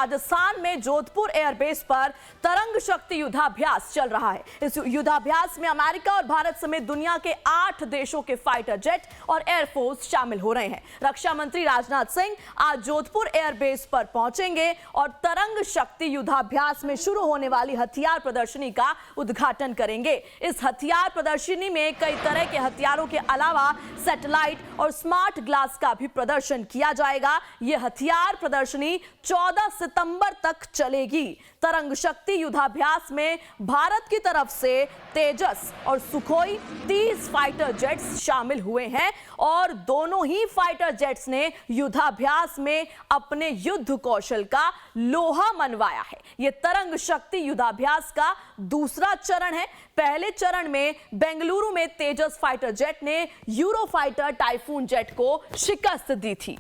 राजस्थान में जोधपुर एयरबेस पर तरंग शक्ति युद्धाभ्यास चल रहा है। इस युद्धाभ्यास में अमेरिका और भारत समेत दुनिया के 8 देशों के फाइटर जेट और एयरफोर्स शामिल हो रहे हैं। रक्षा मंत्री राजनाथ सिंह आज जोधपुर एयरबेस पर पहुंचेंगे और तरंग शक्ति युद्धाभ्यास में शुरू होने वाली हथियार प्रदर्शनी का उद्घाटन करेंगे। इस हथियार प्रदर्शनी में कई तरह के हथियारों के अलावा सैटेलाइट और स्मार्ट ग्लास का भी प्रदर्शन किया जाएगा। यह हथियार प्रदर्शनी 14 सितंबर तक चलेगी। तरंग शक्ति युद्धाभ्यास में भारत की तरफ से तेजस और सुखोई 30 फाइटर जेट्स शामिल हुए हैं और दोनों ही फाइटर जेट्स ने युद्धाभ्यास में अपने युद्ध कौशल का लोहा मनवाया है। यह तरंग शक्ति युद्धाभ्यास का दूसरा चरण है। पहले चरण में बेंगलुरु में तेजस फाइटर जेट ने यूरोफाइटर टाइफून जेट को शिकस्त दी थी।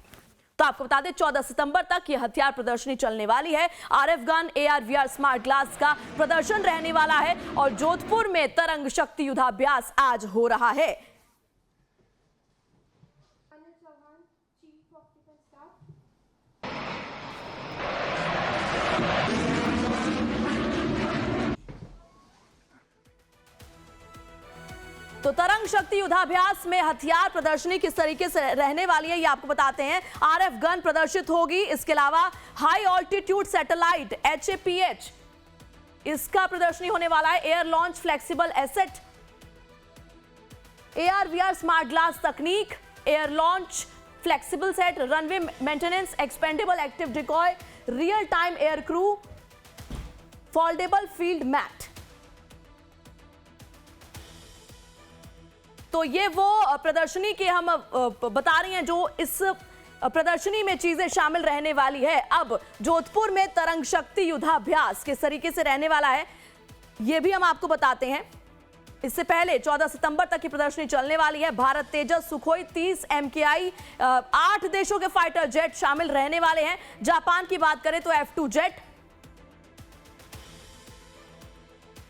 तो आपको बता दें 14 सितंबर तक यह हथियार प्रदर्शनी चलने वाली है। RF gun, AR/VR smart glass का प्रदर्शन रहने वाला है और जोधपुर में तरंग शक्ति युद्धाभ्यास आज हो रहा है। तो तरंग शक्ति युद्धाभ्यास में हथियार प्रदर्शनी किस तरीके से रहने वाली है ये आपको बताते हैं। आरएफ गन प्रदर्शित होगी। इसके अलावा हाई ऑल्टीट्यूड सैटेलाइट HAPH इसका प्रदर्शनी होने वाला है। Air launch flexible asset, AR/VR smart glass तकनीक, air launch flexible set, runway maintenance, expendable active decoy, real time air crew, foldable field mat. तो ये वो प्रदर्शनी के हम बता रही हैं जो इस प्रदर्शनी में चीजें शामिल रहने वाली है। अब जोधपुर में तरंग शक्ति युद्धाभ्यास किस तरीके से रहने वाला है ये भी हम आपको बताते हैं। इससे पहले 14 सितंबर तक की प्रदर्शनी चलने वाली है। भारत तेजस, सुखोई 30 MKI 8 देशों के फाइटर जेट शामिल रहने वाले हैं। जापान की बात करें तो F2 जेट,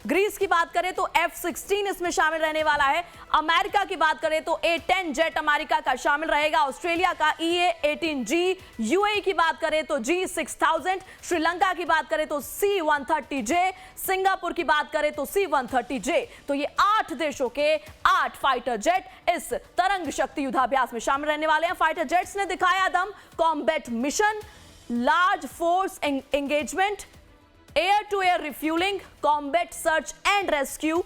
ग्रीस की बात करें तो F-16 इसमें शामिल रहने वाला है। अमेरिका की बात करें तो A-10 जेट अमेरिका का शामिल रहेगा। ऑस्ट्रेलिया का EA-18G, UAE की बात करें तो G-6000, श्रीलंका की बात करें तो C-130J, सिंगापुर की बात करें तो C-130J। तो ये 8 देशों के 8 फाइटर जेट इस तरंग शक्ति युद्धाभ्यास में शामिल रहने वाले हैं। फाइटर जेट्स ने दिखाया दम, combat mission, large force engagement, air to air refuelling, combat search and rescue,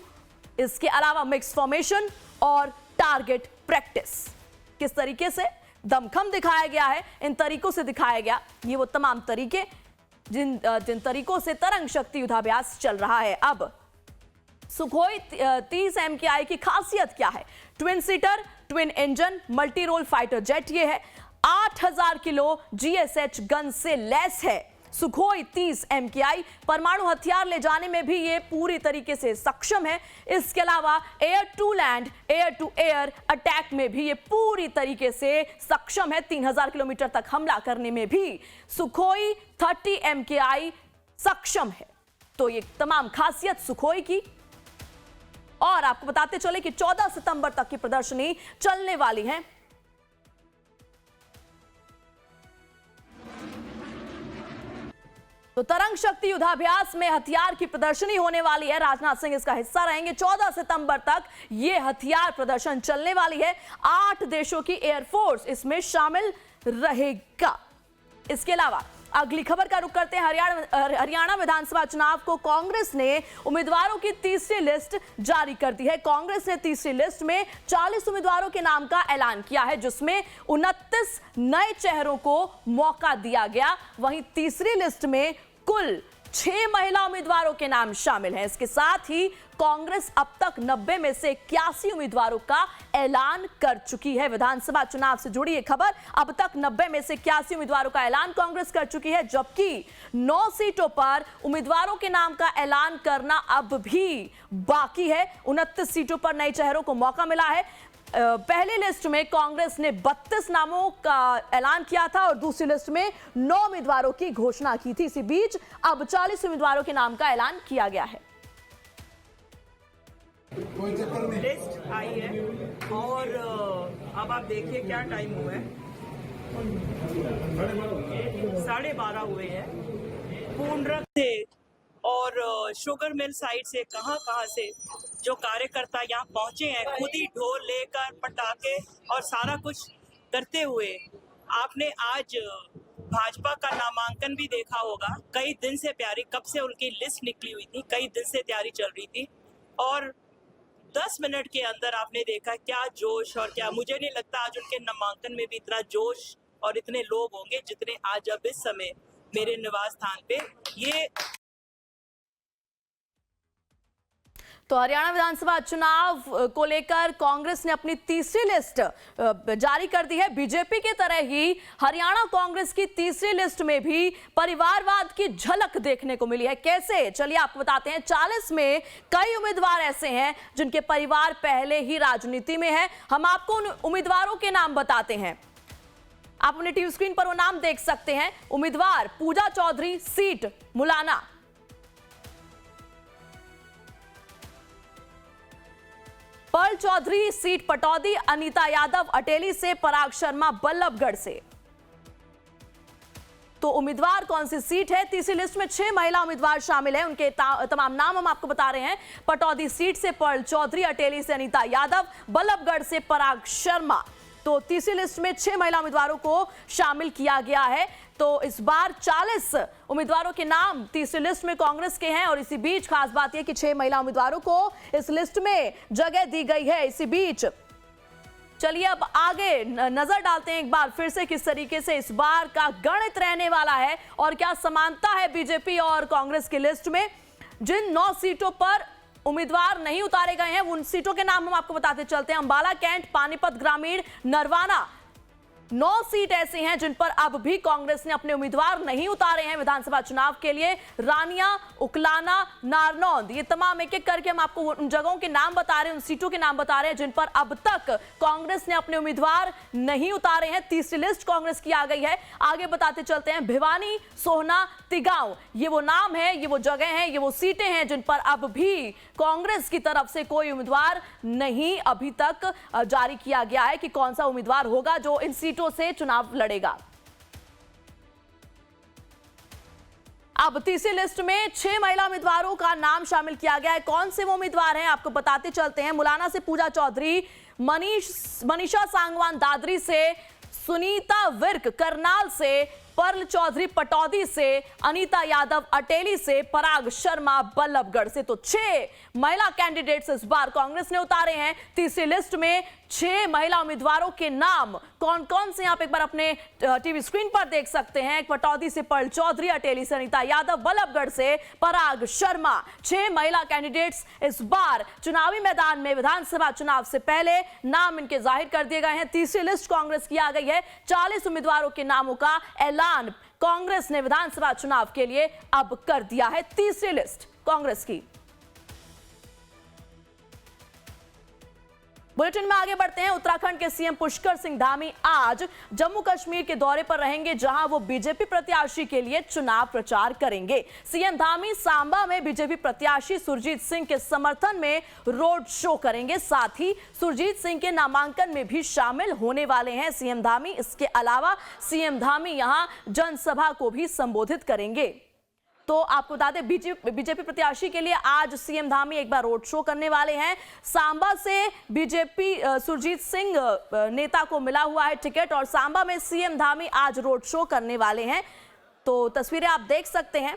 इसके अलावा मिक्स फॉर्मेशन और टारगेट प्रैक्टिस। किस तरीके से दमखम दिखाया गया है, इन तरीकों से दिखाया गया। ये वो तमाम तरीके जिन तरीकों से तरंग शक्ति युद्धाभ्यास चल रहा है। अब सुखोई 30 MKI की खासियत क्या है? Twin seater, twin engine, multi role fighter jet ये है। 8000 किलो GSH गन से लैस है। सुखोई 30 MKI परमाणु हथियार ले जाने में भी ये पूरी तरीके से सक्षम है। इसके अलावा air to land, air to air attack में भी ये पूरी तरीके से सक्षम है। 3000 किलोमीटर तक हमला करने में भी सुखोई 30 MKI सक्षम है। तो ये तमाम खासियत सुखोई की। और आपको बताते चले कि 14 सितंबर तक की प्रदर्शनी चलने वाली है। तो तरंग शक्ति युद्धाभ्यास में हथियार की प्रदर्शनी होने वाली है। राजनाथ सिंह इसका हिस्सा रहेंगे। 14 सितंबर तक यह हथियार प्रदर्शन चलने वाली है। 8 देशों की एयरफोर्स इसमें शामिल रहेगा। इसके अलावा अगली खबर का रुख करते हैं। हरियाणा विधानसभा चुनाव को कांग्रेस ने उम्मीदवारों की तीसरी लिस्ट जारी कर दी है। कांग्रेस ने तीसरी लिस्ट में 40 उम्मीदवारों के नाम का ऐलान किया है, जिसमें 29 नए चेहरों को मौका दिया गया। वहीं तीसरी लिस्ट में कुल 6 महिला उम्मीदवारों के नाम शामिल हैं। इसके साथ ही कांग्रेस अब तक 90 में से 81 उम्मीदवारों का ऐलान कर चुकी है। विधानसभा चुनाव से जुड़ी ये खबर, अब तक 90 में से 81 उम्मीदवारों का ऐलान कांग्रेस कर चुकी है, जबकि 9 सीटों पर उम्मीदवारों के नाम का ऐलान करना अब भी बाकी है। 29 सीटों पर नए चेहरों को मौका मिला है। पहली लिस्ट में कांग्रेस ने 32 नामों का ऐलान किया था और दूसरी लिस्ट में 9 उम्मीदवारों की घोषणा की थी। इसी बीच अब 40 उम्मीदवारों के नाम का ऐलान किया गया है। लिस्ट आई है और अब आप देखिए क्या टाइम हुआ है, 12:30 हुए हैं। मुंड्रा से और शुगर मिल साइड से कहां से जो कार्यकर्ता यहाँ पहुंचे हैं, खुद ही ढोल लेकर पटाखे और सारा कुछ करते हुए। आपने आज भाजपा का नामांकन भी देखा होगा, कई दिन से तैयारी, कब से उनकी लिस्ट निकली हुई थी, कई दिन से तैयारी चल रही थी और 10 मिनट के अंदर आपने देखा क्या जोश और क्या। मुझे नहीं लगता आज उनके नामांकन में भी इतना जोश और इतने लोग होंगे जितने आज अब इस समय मेरे निवास स्थान पे। ये तो हरियाणा विधानसभा चुनाव को लेकर कांग्रेस ने अपनी तीसरी लिस्ट जारी कर दी है। बीजेपी की तरह ही हरियाणा कांग्रेस की तीसरी लिस्ट में भी परिवारवाद की झलक देखने को मिली है। कैसे, चलिए आपको बताते हैं। 40 में कई उम्मीदवार ऐसे हैं जिनके परिवार पहले ही राजनीति में है। हम आपको उन उम्मीदवारों के नाम बताते हैं। आप अपने टीवी स्क्रीन पर वो नाम देख सकते हैं। उम्मीदवार पूजा चौधरी, सीट मुलाना। पर्ल चौधरी, सीट पटौदी। अनीता यादव अटेली से। पराग शर्मा बल्लभगढ़ से। तो उम्मीदवार कौन सी सीट है? तीसरी लिस्ट में 6 महिला उम्मीदवार शामिल हैं। उनके तमाम नाम हम आपको बता रहे हैं। पटौदी सीट से पर्ल चौधरी, अटेली से अनीता यादव, बल्लभगढ़ से पराग शर्मा। तो तीसरी लिस्ट में 6 महिला उम्मीदवारों को शामिल किया गया है। तो इस बार 40 उम्मीदवारों के नाम तीसरी लिस्ट में कांग्रेस के हैं और इसी बीच खास बात यह कि 6 महिला उम्मीदवारों को इस लिस्ट में जगह दी गई है। इसी बीच चलिए अब आगे नजर डालते हैं एक बार फिर से किस तरीके से इस बार का गणित रहने वाला है और क्या समानता है बीजेपी और कांग्रेस की लिस्ट में। जिन 9 सीटों पर उम्मीदवार नहीं उतारे गए हैं उन सीटों के नाम हम आपको बताते चलते हैं। अंबाला कैंट, पानीपत ग्रामीण, नरवाना। 9 सीट ऐसी हैं जिन पर अब भी कांग्रेस ने अपने उम्मीदवार नहीं उतारे हैं विधानसभा चुनाव के लिए। रानिया, उकलाना, नारनौंद, ये तमाम एक एक करके हम आपको उन जगहों के नाम बता रहे हैं, उन सीटों के नाम बता रहे हैं जिन पर अब तक कांग्रेस ने अपने उम्मीदवार नहीं उतारे हैं। तीसरी लिस्ट कांग्रेस की आ गई है। आगे बताते चलते हैं। भिवानी, सोहना, तिगांव, ये वो नाम है, ये वो जगह है, ये वो सीटें हैं जिन पर अब भी कांग्रेस की तरफ से कोई उम्मीदवार नहीं अभी तक जारी किया गया है कि कौन सा उम्मीदवार होगा जो इन सीटों से चुनाव लड़ेगा। अब तीसरी लिस्ट में 6 महिला उम्मीदवारों का नाम शामिल किया गया है। कौन से वो उम्मीदवार हैं आपको बताते चलते हैं। मुलाना से पूजा चौधरी, मनीषा सांगवान दादरी से, सुनीता विर्क करनाल से, पर्ल चौधरी पटौदी से, अनीता यादव अटेली से, पराग शर्मा बल्लभगढ़ से। तो 6 महिला कैंडिडेट्स इस बार कांग्रेस ने उतारे हैं। तीसरी लिस्ट में 6 महिला उम्मीदवारों के नाम कौन कौन से आप एक बार अपने टीवी स्क्रीन पर देख सकते हैं। पटौदी से पर्ल चौधरी, अटेली से अनीता यादव, बल्लभगढ़ से पराग शर्मा। 6 महिला कैंडिडेट्स इस बार चुनावी मैदान में विधानसभा चुनाव से पहले नाम इनके जाहिर कर दिए गए हैं। तीसरी लिस्ट कांग्रेस की आ गई है। 40 उम्मीदवारों के नामों का ऐलान कांग्रेस ने विधानसभा चुनाव के लिए अब कर दिया है। तीसरी लिस्ट कांग्रेस की। बुलेटिन में आगे बढ़ते हैं। उत्तराखंड के सीएम पुष्कर सिंह धामी आज जम्मू कश्मीर के दौरे पर रहेंगे जहां वो बीजेपी प्रत्याशी के लिए चुनाव प्रचार करेंगे। सीएम धामी सांबा में बीजेपी प्रत्याशी सुरजीत सिंह के समर्थन में रोड शो करेंगे। साथ ही सुरजीत सिंह के नामांकन में भी शामिल होने वाले हैं सीएम धामी। इसके अलावा सीएम धामी यहां जनसभा को भी संबोधित करेंगे। तो आपको बता दें बीजेपी प्रत्याशी के लिए आज सीएम धामी एक बार रोड शो करने वाले हैं। सांबा से बीजेपी सुरजीत सिंह नेता को मिला हुआ है टिकट और सांबा में सीएम धामी आज रोड शो करने वाले हैं। तो तस्वीरें आप देख सकते हैं।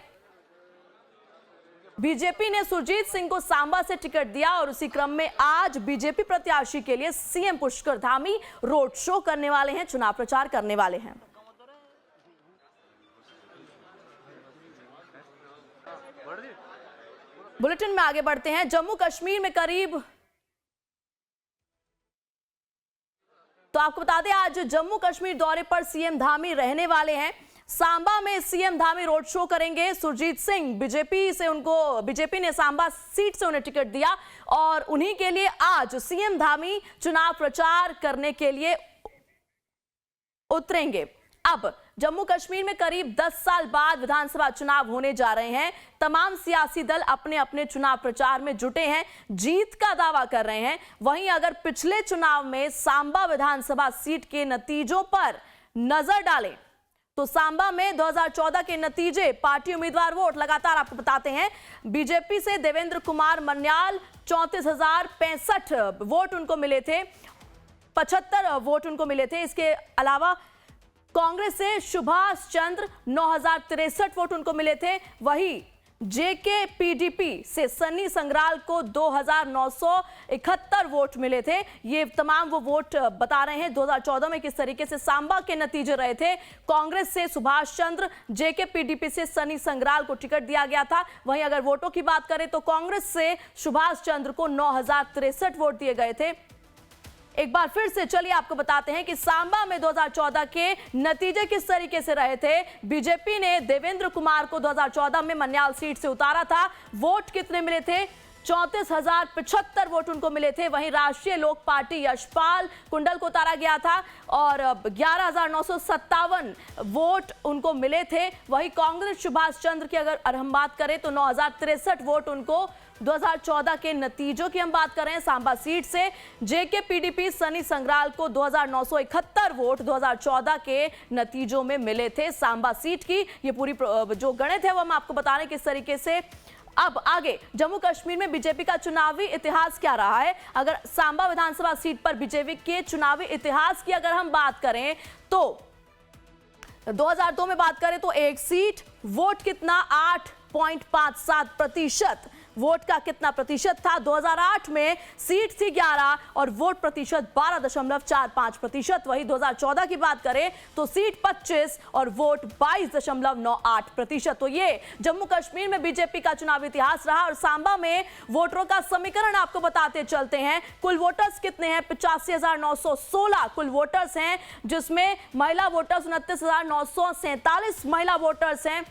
बीजेपी ने सुरजीत सिंह को सांबा से टिकट दिया और उसी क्रम में आज बीजेपी प्रत्याशी के लिए CM Pushkar Dhami road show करने वाले हैं, चुनाव प्रचार करने वाले हैं। बुलेटिन में आगे बढ़ते हैं। जम्मू कश्मीर में करीब, तो आपको बता दें आज जम्मू कश्मीर दौरे पर सीएम धामी रहने वाले हैं। सांबा में सीएम धामी रोड शो करेंगे। सुरजीत सिंह बीजेपी ने सांबा सीट से उन्हें टिकट दिया और उन्हीं के लिए आज सीएम धामी चुनाव प्रचार करने के लिए उतरेंगे। अब जम्मू कश्मीर में करीब 10 साल बाद विधानसभा चुनाव होने जा रहे हैं। तमाम सियासी दल अपने अपने चुनाव प्रचार में जुटे हैं, जीत का दावा कर रहे हैं। वहीं अगर पिछले चुनाव में सांबा विधानसभा सीट के नतीजों पर नजर डालें तो सांबा में 2014 के नतीजे, पार्टी उम्मीदवार वोट लगातार आपको बताते हैं। बीजेपी से देवेंद्र कुमार मन्याल 34,065 वोट उनको मिले थे, 75 वोट उनको मिले थे। इसके अलावा कांग्रेस से सुभाष चंद्र 9,063 वोट उनको मिले थे। वही जेके पीडीपी से सन्नी संग्राल को 2,971 वोट मिले थे। ये तमाम वो वोट बता रहे हैं 2014 में किस तरीके से सांबा के नतीजे रहे थे। कांग्रेस से सुभाष चंद्र, जेके पीडीपी से सन्नी संग्राल को टिकट दिया गया था। वहीं अगर वोटों की बात करें तो कांग्रेस से सुभाष चंद्र को 9,063 वोट दिए गए थे। एक बार फिर से चलिए आपको बताते हैं कि सांबा में 2014 के नतीजे किस तरीके से रहे थे। बीजेपी ने देवेंद्र कुमार को 2014 में मन्याल सीट से उतारा था। वोट कितने मिले थे? 34,075 वोट उनको मिले थे। वहीं राष्ट्रीय लोक पार्टी यशपाल कुंडल को उतारा गया था और 11,957 वोट उनको मिले थे। वहीं कांग्रेस सुभाष चंद्र की अगर हम बात करें तो 9,063 वोट उनको 2014 के नतीजों की हम बात कर रहे हैं सांबा सीट से। जेके पीडीपी सनी संग्राल को 2,971 वोट 2014 के नतीजों में मिले थे सांबा सीट की। ये पूरी जो गणित है वो हम आपको बता रहे हैं किस तरीके से। अब आगे जम्मू कश्मीर में बीजेपी का चुनावी इतिहास क्या रहा है। अगर सांबा विधानसभा सीट पर बीजेपी के चुनावी इतिहास की अगर हम बात करें तो 2002 में बात करें तो एक सीट, वोट कितना 8.57%। वोट का कितना प्रतिशत था? 2008 में सीट थी 11 और वोट प्रतिशत 12.45%। वही 2014 की बात करें तो सीट 25 और वोट 22.98%। तो ये जम्मू कश्मीर में बीजेपी का चुनावी इतिहास रहा। और सांबा में वोटरों का समीकरण आपको बताते चलते हैं। कुल वोटर्स कितने हैं? 85,916 कुल वोटर्स हैं, जिसमें महिला वोटर्स 29,947 महिला वोटर्स हैं,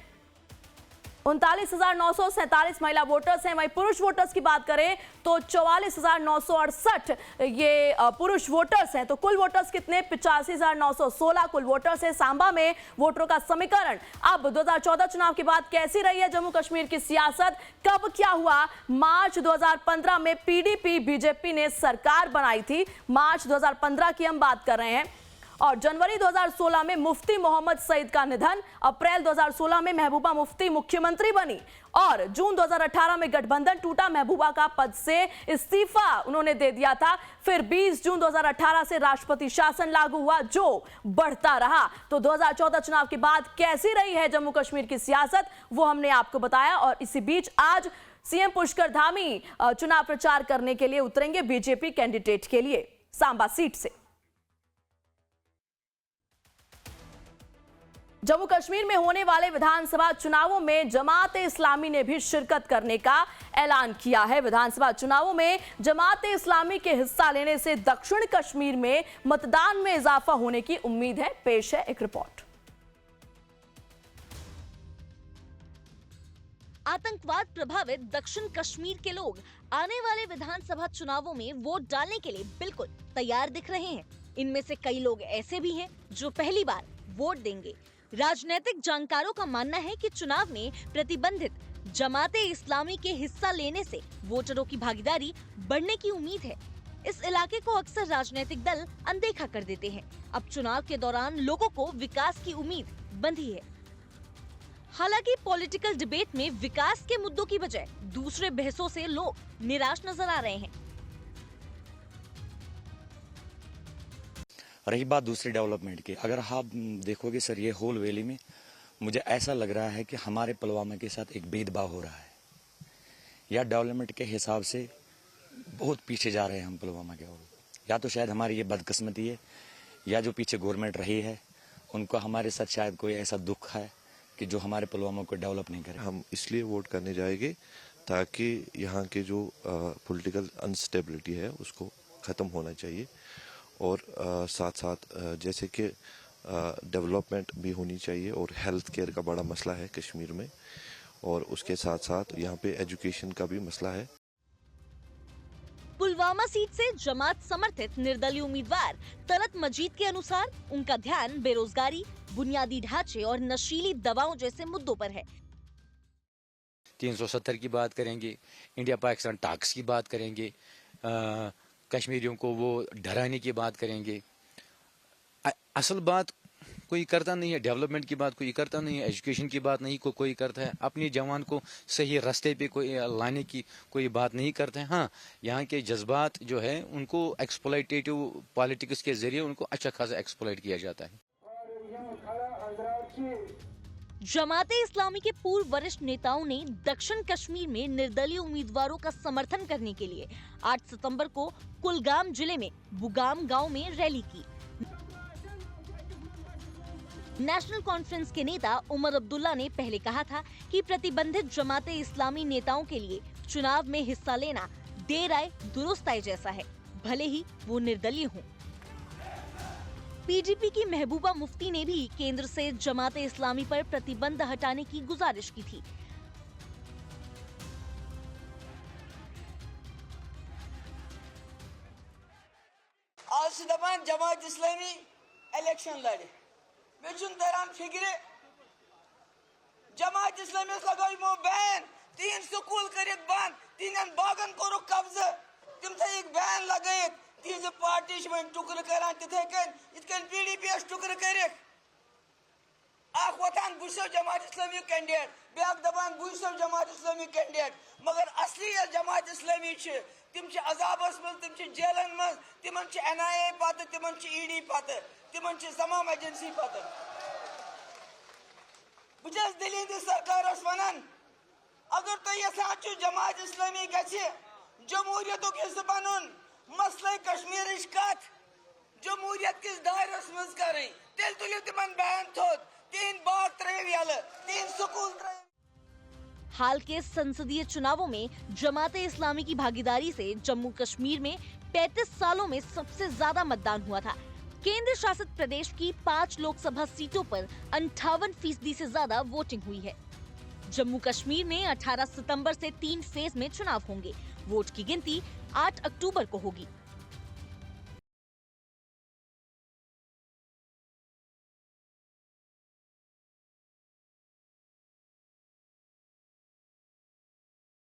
39,947 महिला वोटर्स हैं। वहीं पुरुष वोटर्स की बात करें तो 44,968 ये पुरुष वोटर्स हैं। तो कुल वोटर्स कितने? 85,916 कुल वोटर्स हैं सांबा में। वोटरों का समीकरण। अब 2014 चुनाव की बात कैसी रही है जम्मू कश्मीर की सियासत, कब क्या हुआ? मार्च 2015 में पीडीपी बीजेपी ने सरकार बनाई थी। मार्च 2015 की हम बात कर रहे हैं। और जनवरी 2016 में मुफ्ती मोहम्मद सईद का निधन। अप्रैल 2016 में महबूबा मुफ्ती मुख्यमंत्री बनी और जून 2018 में गठबंधन टूटा। महबूबा का पद से इस्तीफा उन्होंने दे दिया था। फिर 20 जून 2018 से राष्ट्रपति शासन लागू हुआ जो बढ़ता रहा। तो 2014 चुनाव के बाद कैसी रही है जम्मू कश्मीर की सियासत वो हमने आपको बताया। और इसी बीच आज सीएम पुष्कर धामी चुनाव प्रचार करने के लिए उतरेंगे बीजेपी कैंडिडेट के लिए सांबा सीट से। जम्मू कश्मीर में होने वाले विधानसभा चुनावों में जमात इस्लामी ने भी शिरकत करने का ऐलान किया है। विधानसभा चुनावों में जमात इस्लामी के हिस्सा लेने से दक्षिण कश्मीर में मतदान में इजाफा होने की उम्मीद है। पेश है एक रिपोर्ट। आतंकवाद प्रभावित दक्षिण कश्मीर के लोग आने वाले विधानसभा चुनावों में वोट डालने के लिए बिल्कुल तैयार दिख रहे हैं। इनमें से कई लोग ऐसे भी हैं जो पहली बार वोट देंगे। राजनीतिक जानकारों का मानना है कि चुनाव में प्रतिबंधित जमाते इस्लामी के हिस्सा लेने से वोटरों की भागीदारी बढ़ने की उम्मीद है। इस इलाके को अक्सर राजनीतिक दल अनदेखा कर देते हैं। अब चुनाव के दौरान लोगों को विकास की उम्मीद बंधी है। हालांकि पॉलिटिकल डिबेट में विकास के मुद्दों की बजाय दूसरे बहसों से लोग निराश नजर आ रहे हैं। रही बात दूसरी डेवलपमेंट की, अगर आप देखोगे सर ये होल वैली में मुझे ऐसा लग रहा है कि हमारे पुलवामा के साथ एक भेदभाव हो रहा है या डेवलपमेंट के हिसाब से बहुत पीछे जा रहे हैं हम पुलवामा के। और या तो शायद हमारी ये बदकिस्मती है या जो पीछे गवर्नमेंट रही है उनको हमारे साथ शायद कोई ऐसा दुख है कि जो हमारे पुलवामा को डेवलप नहीं करे। हम इसलिए वोट करने जाएंगे ताकि यहाँ के जो पॉलिटिकल अनस्टेबिलिटी है उसको ख़त्म होना चाहिए और साथ साथ जैसे कि डेवलपमेंट भी होनी चाहिए और हेल्थ केयर का बड़ा मसला है कश्मीर में और उसके साथ साथ यहाँ पे एजुकेशन का भी मसला है। पुलवामा सीट से जमात समर्थित निर्दलीय उम्मीदवार तलत मजीद के अनुसार उनका ध्यान बेरोजगारी, बुनियादी ढांचे और नशीली दवाओं जैसे मुद्दों पर है। 370 की बात करेंगे, इंडिया पाकिस्तान टैक्स की बात करेंगे, कश्मीरियों को वो डराने की बात करेंगे। असल बात कोई करता नहीं है। डेवलपमेंट की बात कोई करता नहीं है, एजुकेशन की बात नहीं कोई करता है, अपनी जवान को सही रास्ते पे कोई लाने की कोई बात नहीं करते हैं। हाँ, यहाँ के जज्बात जो है उनको एक्सप्लॉयटेटिव पॉलिटिक्स के जरिए उनको अच्छा खासा एक्सप्लॉयट किया जाता है। जमाते इस्लामी के पूर्व वरिष्ठ नेताओं ने दक्षिण कश्मीर में निर्दलीय उम्मीदवारों का समर्थन करने के लिए 8 सितंबर को कुलगाम जिले में बुगाम गांव में रैली की। नेशनल कॉन्फ्रेंस के नेता उमर अब्दुल्ला ने पहले कहा था कि प्रतिबंधित जमाते इस्लामी नेताओं के लिए चुनाव में हिस्सा लेना देर आए दुरुस्त आए जैसा है, भले ही वो निर्दलीय हों। पीडीपी की महबूबा मुफ्ती ने भी केंद्र से जमाते इस्लामी पर प्रतिबंध हटाने की गुजारिश की थी। आज दपान जमात इस्लामी इलेक्शन लड़े मे तरह फिक्र जमात इस्लामी लगामो बैन 3 स्कूल कर बंद 3 बागन कोर कब्जा तम थे बैन लगित तीज पार्टी टुकर कर पीडीपी टुकर कर वोतान बह जमात इस्लामी कैंडिडेट ब्याक दपान बह जमात इस्लामी कैंडिडेट मगर असली जमात इस्लामी तिम अजाबस मज तिम जेलन मज तिम NIA पत तिम ED पत तिम तमाम एजेंसी पत बह दिल्ली सरकार वन अगर तुम यहां जमात इस्लामी गि जमहूरियत हिस्स बन मसले कश्मीर कत जमहूरियत किस दायरस मज कर तेल तुलियो तिमन बैन थोद 3 बाग त्रेव यल 3 स्कूल त्रेव। हाल के संसदीय चुनावों में जमाते इस्लामी की भागीदारी से जम्मू कश्मीर में 35 सालों में सबसे ज्यादा मतदान हुआ था। केंद्र शासित प्रदेश की 5 लोकसभा सीटों पर 58% से ज्यादा वोटिंग हुई है। जम्मू कश्मीर में 18 सितंबर से 3 फेज में चुनाव होंगे। वोट की गिनती 8 अक्टूबर को होगी।